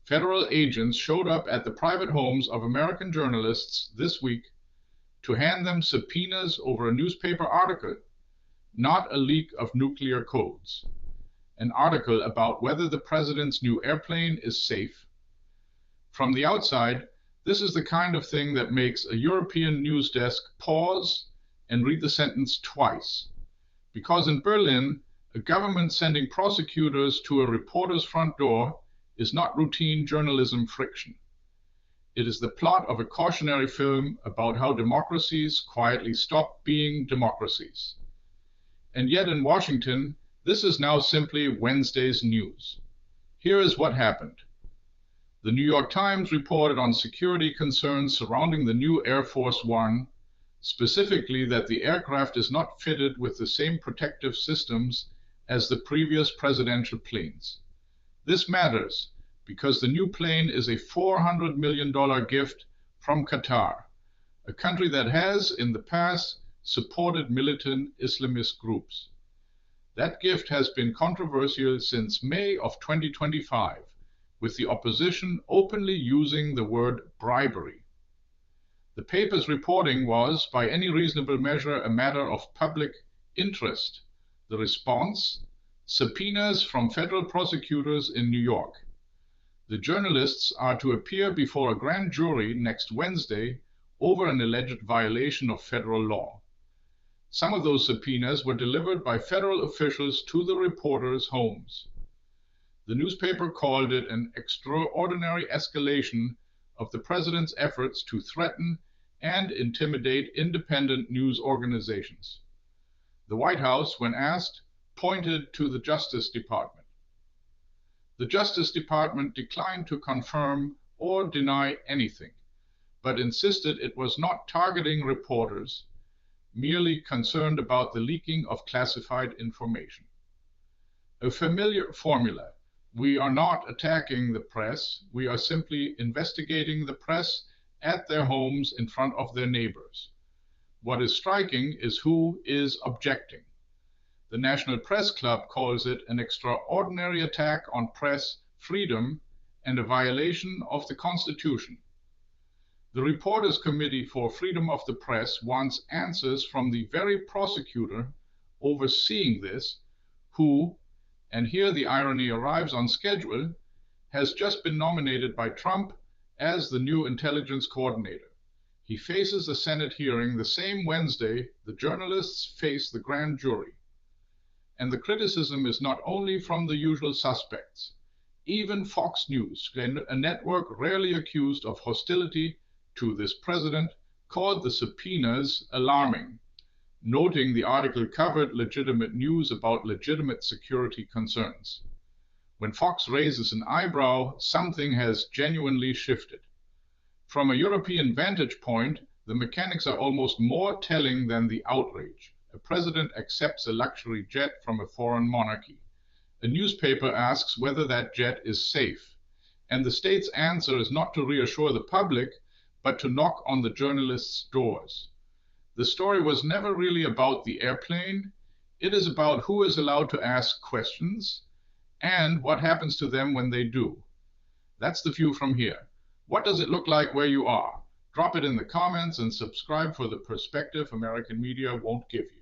Federal agents showed up at the private homes of American journalists this week to hand them subpoenas over a newspaper article, not a leak of nuclear codes. An article about whether the president's new airplane is safe. From the outside, this is the kind of thing that makes a European news desk pause and read the sentence twice. Because in Berlin, a government sending prosecutors to a reporter's front door is not routine journalism friction. It is the plot of a cautionary film about how democracies quietly stop being democracies. And yet in Washington, this is now simply Wednesday's news. Here is what happened. The New York Times reported on security concerns surrounding the new Air Force One, specifically that the aircraft is not fitted with the same protective systems as the previous presidential planes. This matters because the new plane is a $400 million gift from Qatar, a country that has, in the past, supported militant Islamist groups. That gift has been controversial since May of 2025, with the opposition openly using the word bribery. The paper's reporting was, by any reasonable measure, a matter of public interest. The response? Subpoenas from federal prosecutors in New York. The journalists are to appear before a grand jury next Wednesday over an alleged violation of federal law. Some of those subpoenas were delivered by federal officials to the reporters' homes. The newspaper called it an extraordinary escalation of the president's efforts to threaten and intimidate independent news organizations. The White House, when asked, pointed to the Justice Department. The Justice Department declined to confirm or deny anything, but insisted it was not targeting reporters, merely concerned about the leaking of classified information. A familiar formula. We are not attacking the press, we are simply investigating the press at their homes in front of their neighbors. What is striking is who is objecting. The National Press Club calls it an extraordinary attack on press freedom and a violation of the Constitution. The Reporters Committee for Freedom of the Press wants answers from the very prosecutor overseeing this, who, and here the irony arrives on schedule, has just been nominated by Trump as the new intelligence coordinator. He faces a Senate hearing the same Wednesday the journalists face the grand jury. And the criticism is not only from the usual suspects. Even Fox News, a network rarely accused of hostility to this president, called the subpoenas alarming, noting the article covered legitimate news about legitimate security concerns. When Fox raises an eyebrow, something has genuinely shifted. From a European vantage point, the mechanics are almost more telling than the outrage. A president accepts a luxury jet from a foreign monarchy. A newspaper asks whether that jet is safe, and the state's answer is not to reassure the public, but to knock on the journalists' doors. The story was never really about the airplane. It is about who is allowed to ask questions and what happens to them when they do. That's the view from here. What does it look like where you are? Drop it in the comments and subscribe for the perspective American media won't give you.